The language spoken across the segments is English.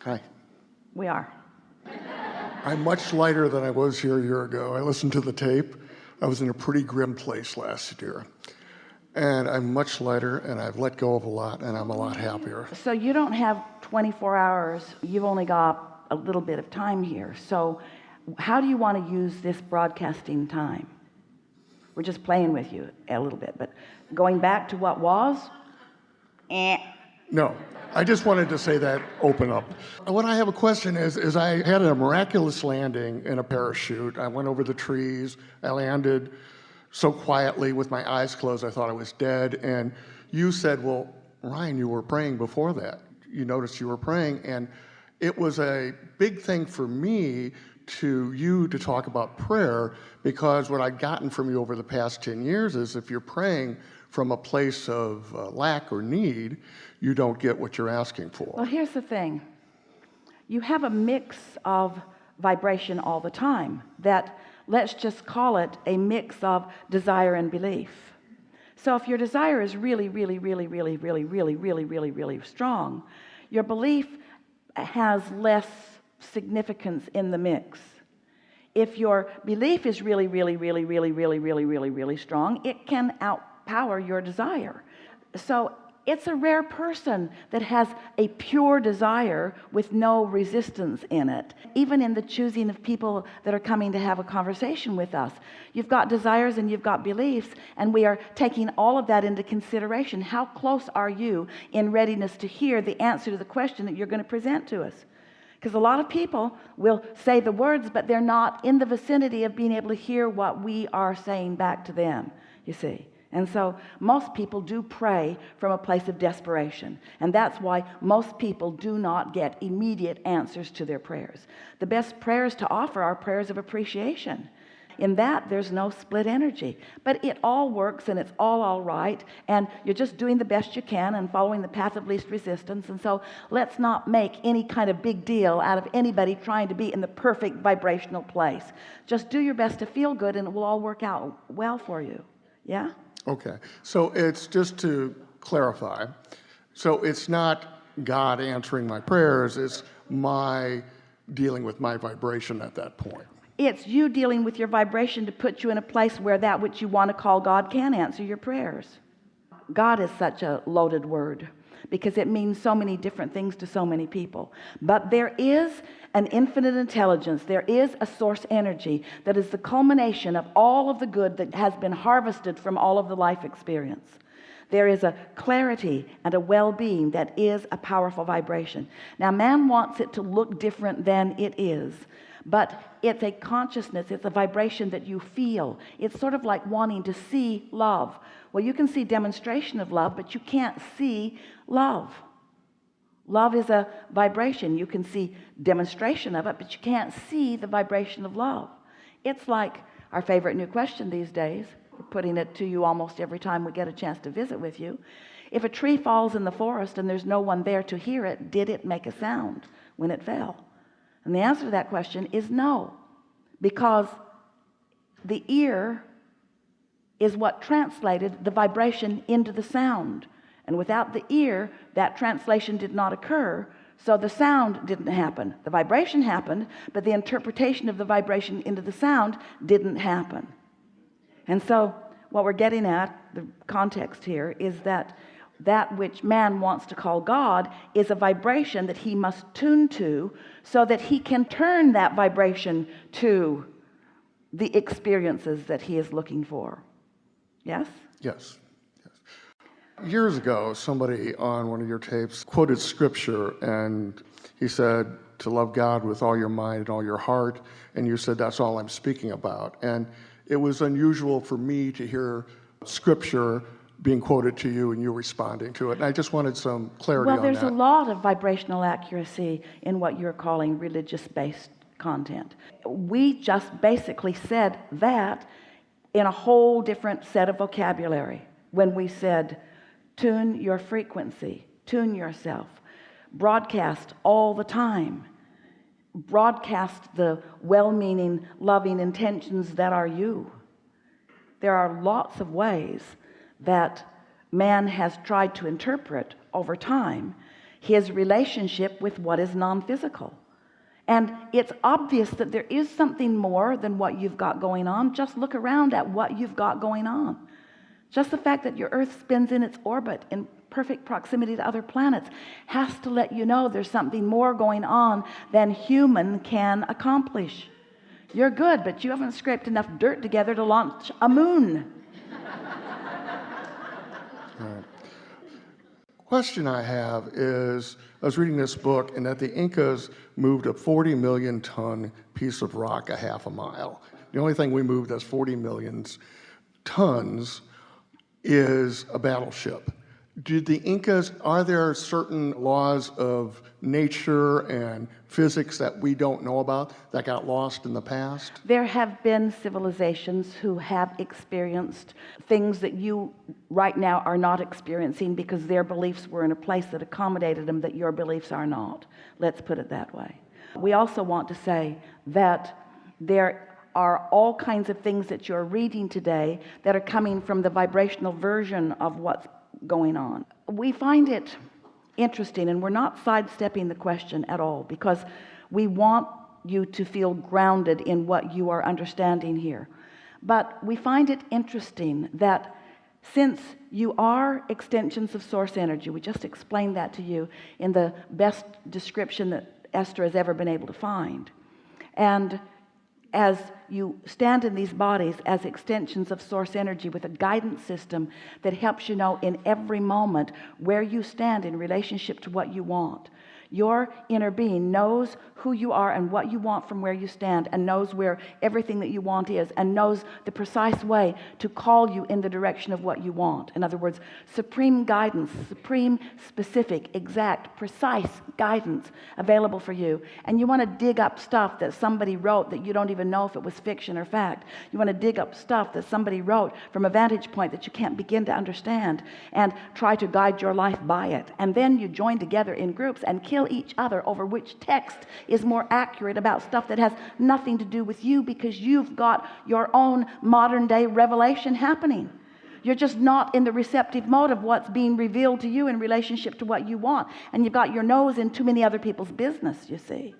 Hi. We are. I'm much lighter than I was here a year ago. I listened to the tape. I was in a pretty grim place last year. And I'm much lighter, and I've let go of a lot, and I'm a lot happier. So you don't have 24 hours. You've only got a little bit of time here. So how do you want to use this broadcasting time? We're just playing with you a little bit, but going back to what was? No, I just wanted to say that open up. What I have a question is I had a miraculous landing in a parachute. I went over the trees. I landed so quietly with my eyes closed I thought I was dead. And you said, well, Ryan, you were praying before that. You noticed you were praying. And it was a big thing for me to talk about prayer, because what I've gotten from you over the past 10 years is if you're praying from a place of lack or need, you don't get what you're asking for. Well, here's the thing. You have a mix of vibration all the time that, let's just call it a mix of desire and belief. So if your desire is really strong, your belief has less significance in the mix. If your belief is really strong, it can outpower your desire. So it's a rare person that has a pure desire with no resistance in it. Even in the choosing of people that are coming to have a conversation with us, you've got desires and you've got beliefs, and we are taking all of that into consideration. How close are you in readiness to hear the answer to the question that you're going to present to us? Because a lot of people will say the words, but they're not in the vicinity of being able to hear what we are saying back to them, you see. And so most people do pray from a place of desperation, and that's why most people do not get immediate answers to their prayers. The best prayers to offer are prayers of appreciation. In that, there's no split energy, but it all works, and it's all right, and you're just doing the best you can and following the path of least resistance. And so let's not make any kind of big deal out of anybody trying to be in the perfect vibrational place. Just do your best to feel good, and it will all work out well for you. Yeah? Okay, so it's just to clarify, so it's not God answering my prayers, it's my dealing with my vibration at that point. It's you dealing with your vibration to put you in a place where that which you want to call God can answer your prayers. God is such a loaded word because it means so many different things to so many people. But there is an infinite intelligence. There is a source energy that is the culmination of all of the good that has been harvested from all of the life experience. There is a clarity and a well-being that is a powerful vibration. Now, man wants it to look different than it is, but it's a consciousness, it's a vibration that you feel. It's sort of like wanting to see love. Well, you can see demonstration of love, but you can't see love. Love is a vibration. You can see demonstration of it, but you can't see the vibration of love. It's like our favorite new question these days. We're putting it to you almost every time we get a chance to visit with you. If a tree falls in the forest and there's no one there to hear it, did it make a sound when it fell? And the answer to that question is no, because the ear is what translated the vibration into the sound. And without the ear, that translation did not occur, so the sound didn't happen. The vibration happened, but the interpretation of the vibration into the sound didn't happen. And so what we're getting at, the context here, is that which man wants to call God is a vibration that he must tune to so that he can turn that vibration to the experiences that he is looking for. Yes? Yes. Years ago, somebody on one of your tapes quoted scripture, and he said to love God with all your mind and all your heart, and you said that's all I'm speaking about. And it was unusual for me to hear scripture being quoted to you and you responding to it, and I just wanted some clarity on that. Well, there's a lot of vibrational accuracy in what you're calling religious-based content. We just basically said that in a whole different set of vocabulary when we said tune your frequency, tune yourself, broadcast all the time, broadcast the well-meaning, loving intentions that are you. There are lots of ways that man has tried to interpret over time his relationship with what is non-physical. And it's obvious that there is something more than what you've got going on. Just look around at what you've got going on. Just the fact that your earth spins in its orbit in perfect proximity to other planets has to let you know there's something more going on than human can accomplish. You're good, but you haven't scraped enough dirt together to launch a moon. Question I have is, I was reading this book, and that the Incas moved a 40 million ton piece of rock a half a mile. The only thing we moved that's 40 million tons is a battleship. Did the Incas, are there certain laws of nature and physics that we don't know about that got lost in the past? There have been civilizations who have experienced things that you right now are not experiencing because their beliefs were in a place that accommodated them that your beliefs are not. Let's put it that way. We also want to say that there are all kinds of things that you're reading today that are coming from the vibrational version of what's going on. We find it interesting, and we're not sidestepping the question at all, because we want you to feel grounded in what you are understanding here. But we find it interesting that since you are extensions of source energy, we just explained that to you in the best description that Esther has ever been able to find. And as you stand in these bodies as extensions of source energy with a guidance system that helps you know in every moment where you stand in relationship to what you want. Your inner being knows who you are and what you want from where you stand, and knows where everything that you want is, and knows the precise way to call you in the direction of what you want. In other words, supreme guidance, supreme, specific, exact, precise guidance available for you. And you want to dig up stuff that somebody wrote that you don't even know if it was fiction or fact. You want to dig up stuff that somebody wrote from a vantage point that you can't begin to understand, and try to guide your life by it. And then you join together in groups and kill each other over which text is more accurate about stuff that has nothing to do with you, because you've got your own modern day revelation happening. You're just not in the receptive mode of what's being revealed to you in relationship to what you want, and you've got your nose in too many other people's business, you see.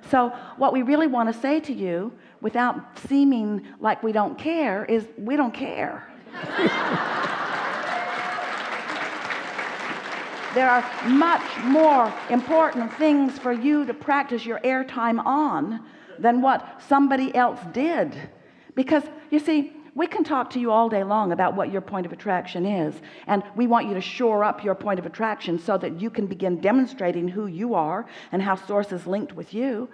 So what we really want to say to you, without seeming like we don't care, is we don't care. There are much more important things for you to practice your airtime on than what somebody else did. Because, you see, we can talk to you all day long about what your point of attraction is, and we want you to shore up your point of attraction so that you can begin demonstrating who you are and how source is linked with you.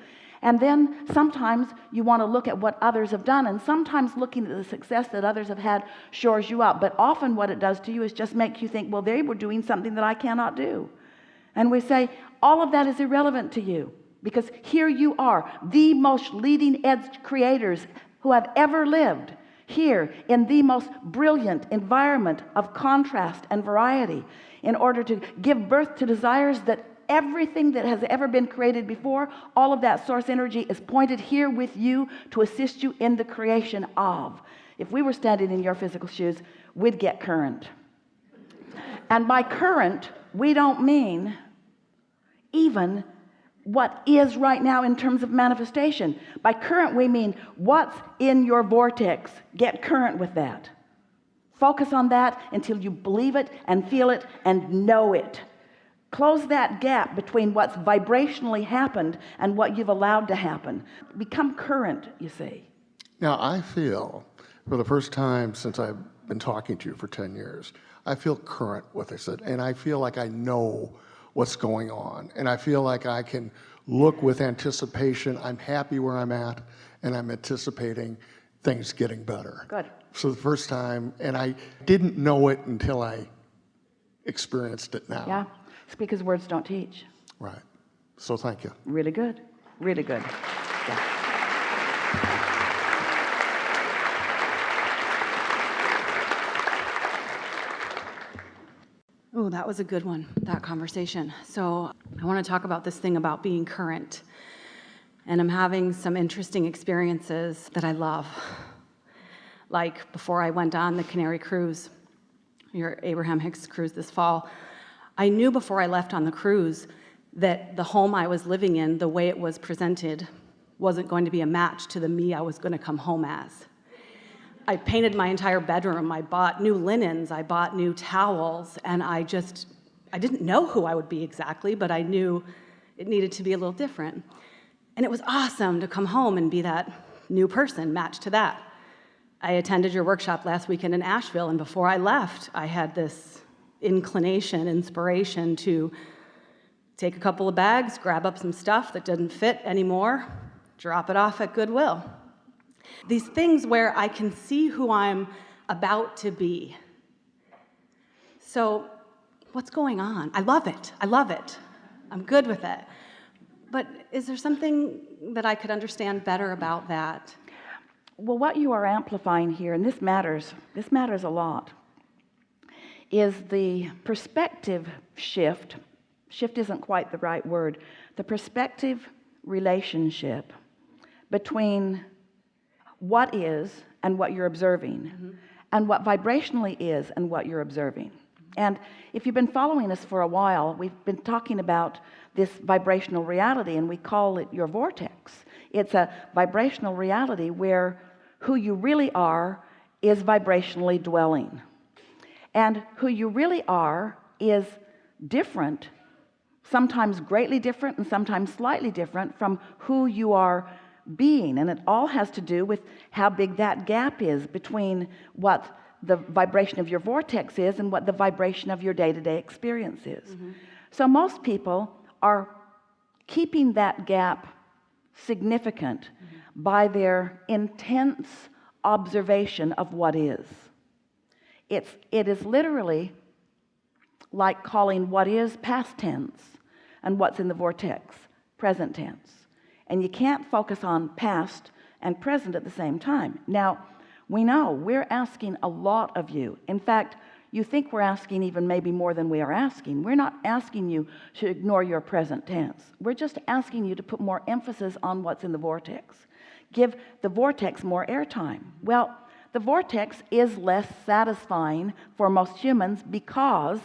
And then sometimes you want to look at what others have done, and sometimes looking at the success that others have had shores you up. But often what it does to you is just make you think, well, they were doing something that I cannot do. And we say all of that is irrelevant to you, because here you are, the most leading edge creators who have ever lived, here in the most brilliant environment of contrast and variety, in order to give birth to desires that everything that has ever been created before, all of that source energy is pointed here with you to assist you in the creation of. If we were standing in your physical shoes, we'd get current. And by current, we don't mean even what is right now in terms of manifestation. By current, we mean what's in your vortex. Get current with that. Focus on that until you believe it and feel it and know it. Close that gap between what's vibrationally happened and what you've allowed to happen. Become current, you see. Now, I feel, for the first time since I've been talking to you for 10 years, I feel current with this, and I feel like I know what's going on, and I feel like I can look with anticipation. I'm happy where I'm at, and I'm anticipating things getting better. Good. So the first time, and I didn't know it until I experienced it now. Yeah. It's because words don't teach. Right. So thank you. Really good. Really good. Yeah. Oh, that was a good one, that conversation. So I want to talk about this thing about being current. And I'm having some interesting experiences that I love. Like before I went on the Canary cruise, your Abraham Hicks cruise this fall, I knew before I left on the cruise that the home I was living in, the way it was presented, wasn't going to be a match to the me I was going to come home as. I painted my entire bedroom. I bought new linens. I bought new towels. And I didn't know who I would be exactly, but I knew it needed to be a little different. And it was awesome to come home and be that new person, matched to that. I attended your workshop last weekend in Asheville, and before I left, I had this inspiration to take a couple of bags, grab up some stuff that didn't fit anymore, drop it off at Goodwill. These things where I can see who I'm about to be. So, what's going on? I love it. I'm good with it. But is there something that I could understand better about that? Well, what you are amplifying here, and this matters a lot, is the perspective shift. Shift isn't quite the right word. The perspective relationship between what is and what you're observing, and what vibrationally is and what you're observing. And if you've been following us for a while, we've been talking about this vibrational reality, and we call it your vortex. It's a vibrational reality where who you really are is vibrationally dwelling. And who you really are is different, sometimes greatly different and sometimes slightly different from who you are being. And it all has to do with how big that gap is between what the vibration of your vortex is and what the vibration of your day-to-day experience is. So most people are keeping that gap significant by their intense observation of what is. It is literally like calling what is past tense and what's in the vortex present tense. And you can't focus on past and present at the same time. Now, we know we're asking a lot of you. In fact, you think we're asking even maybe more than we are asking. We're not asking you to ignore your present tense. We're just asking you to put more emphasis on what's in the vortex. Give the vortex more airtime. Well, the vortex is less satisfying for most humans because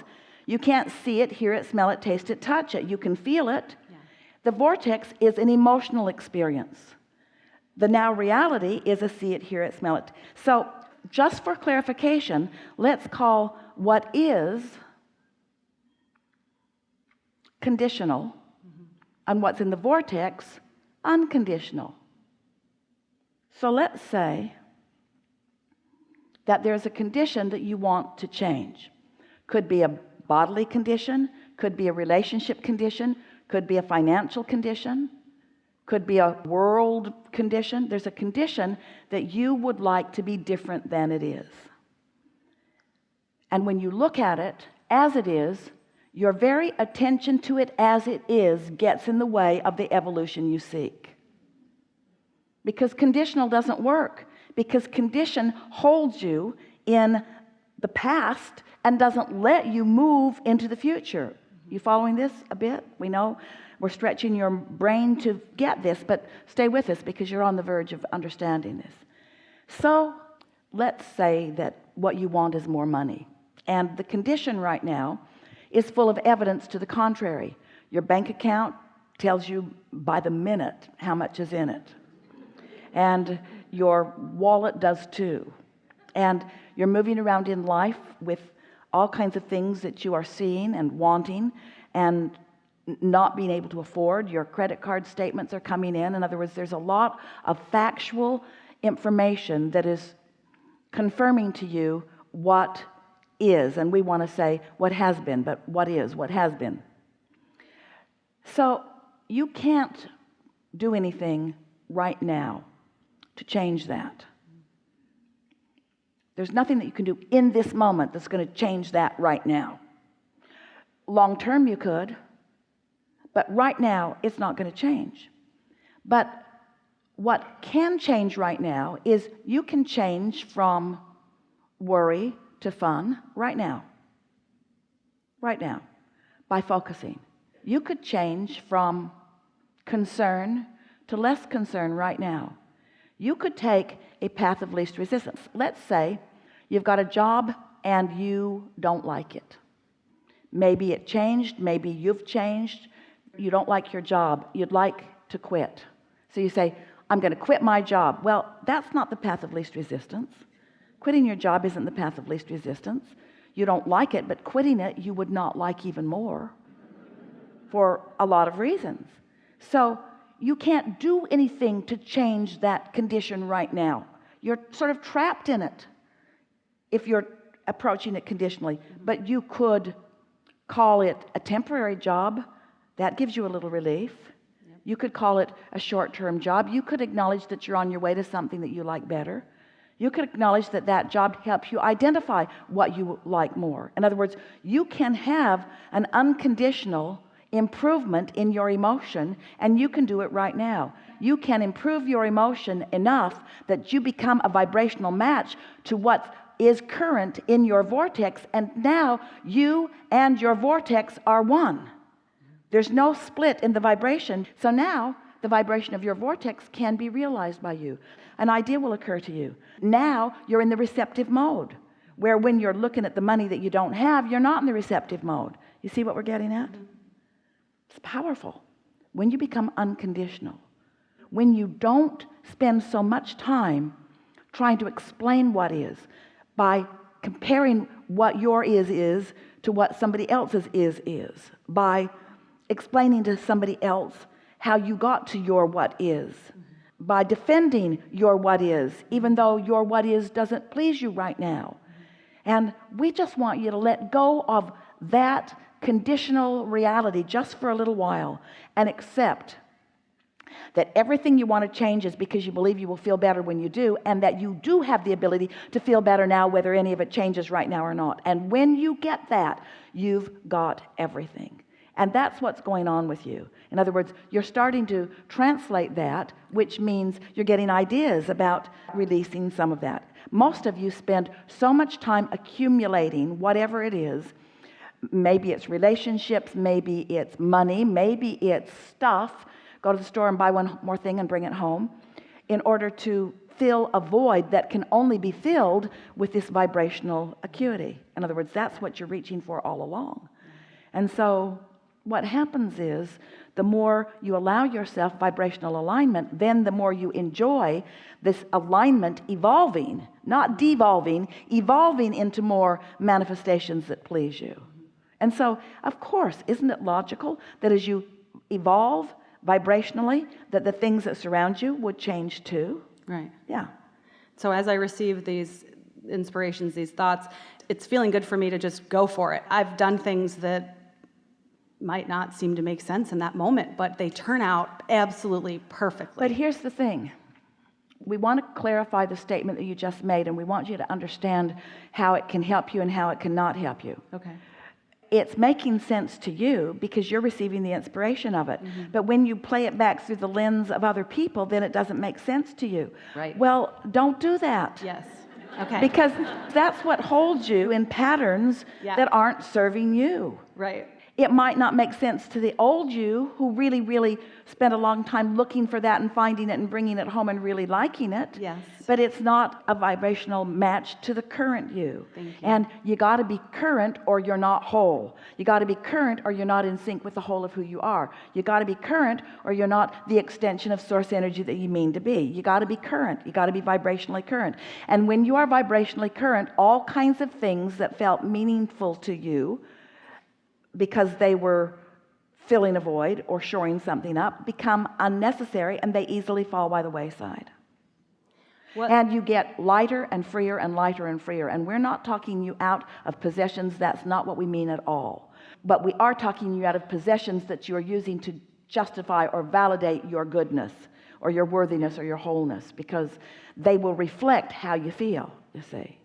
you can't see it, hear it, smell it, taste it, touch it. You can feel it. Yeah. The vortex is an emotional experience. The now reality is a see it, hear it, smell it. So just for clarification, let's call what is conditional and what's in the vortex unconditional. So let's say that there's a condition that you want to change. Could be a bodily condition, could be a relationship condition, could be a financial condition, could be a world condition. There's a condition that you would like to be different than it is. And when you look at it as it is, your very attention to it as it is gets in the way of the evolution you seek. Because conditional doesn't work. Because condition holds you in the past and doesn't let you move into the future. You following this a bit? We know we're stretching your brain to get this, but stay with us because you're on the verge of understanding this. So let's say that what you want is more money. And the condition right now is full of evidence to the contrary. Your bank account tells you by the minute how much is in it. And your wallet does too. And you're moving around in life with all kinds of things that you are seeing and wanting and not being able to afford. Your credit card statements are coming in. In other words, there's a lot of factual information that is confirming to you what is. And we want to say what has been, but what is, what has been. So you can't do anything right now to change that. There's nothing that you can do in this moment that's going to change that right now. Long term you could, but right now it's not going to change. But what can change right now is you can change from worry to fun right now, by focusing. You could change from concern to less concern right now. You could take a path of least resistance. Let's say you've got a job and you don't like it Maybe it changed, maybe you've changed. You don't like your job, you'd like to quit. So you say, I'm going to quit my job. Well, that's not the path of least resistance. Quitting your job isn't the path of least resistance. You don't like it, but quitting it you would not like even more for a lot of reasons. So you can't do anything to change that condition right now. You're sort of trapped in it if you're approaching it conditionally. But you could call it a temporary job. That gives you a little relief. You could call it a short-term job. You could acknowledge that you're on your way to something that you like better. You could acknowledge that that job helps you identify what you like more. In other words, you can have an unconditional improvement in your emotion, and you can do it right now. You can improve your emotion enough that you become a vibrational match to what is current in your vortex, and now you and your vortex are one. There's no split in the vibration. So now the vibration of your vortex can be realized by you. An idea will occur to you. Now you're in the receptive mode, where when you're looking at the money that you don't have, you're not in the receptive mode. You see what we're getting at? It's powerful. When you become unconditional, when you don't spend so much time trying to explain what is by comparing what your is to what somebody else's is, by explaining to somebody else how you got to your what is, by defending your what is, even though your what is doesn't please you right now. And we just want you to let go of that conditional reality just for a little while and accept that everything you want to change is because you believe you will feel better when you do, and that you do have the ability to feel better now, whether any of it changes right now or not. And when you get that, you've got everything. And that's what's going on with you. In other words, you're starting to translate that, which means you're getting ideas about releasing some of that. Most of you spend so much time accumulating whatever it is. Maybe it's relationships, maybe it's money, maybe it's stuff. Go to the store and buy one more thing and bring it home in order to fill a void that can only be filled with this vibrational acuity. In other words, that's what you're reaching for all along. And so what happens is the more you allow yourself vibrational alignment, then the more you enjoy this alignment evolving, not devolving, evolving into more manifestations that please you. And so, of course, isn't it logical that as you evolve vibrationally, that the things that surround you would change too? Right. Yeah. So as I receive these inspirations, these thoughts, it's feeling good for me to just go for it. I've done things that might not seem to make sense in that moment, but they turn out absolutely perfectly. But here's the thing. We want to clarify the statement that you just made, and we want you to understand how it can help you and how it cannot help you. Okay. It's making sense to you because you're receiving the inspiration of it. But when you play it back through the lens of other people, then it doesn't make sense to you. Right. Well, don't do that. Yes. Okay. Because that's what holds you in patterns that aren't serving you. Right. It might not make sense to the old you who really spent a long time looking for that and finding it and bringing it home and really liking it. Yes. But it's not a vibrational match to the current you. Thank you. And you got to be current or you're not whole. You got to be current or you're not in sync with the whole of who you are. You got to be current or you're not the extension of source energy that you mean to be. You got to be current. You got to be vibrationally current. And when you are vibrationally current, all kinds of things that felt meaningful to you because they were filling a void or shoring something up become unnecessary, and they easily fall by the wayside. And you get lighter and freer and lighter and freer. And we're not talking you out of possessions. That's not what we mean at all. But we are talking you out of possessions that you're using to justify or validate your goodness or your worthiness or your wholeness, because they will reflect how you feel, you see.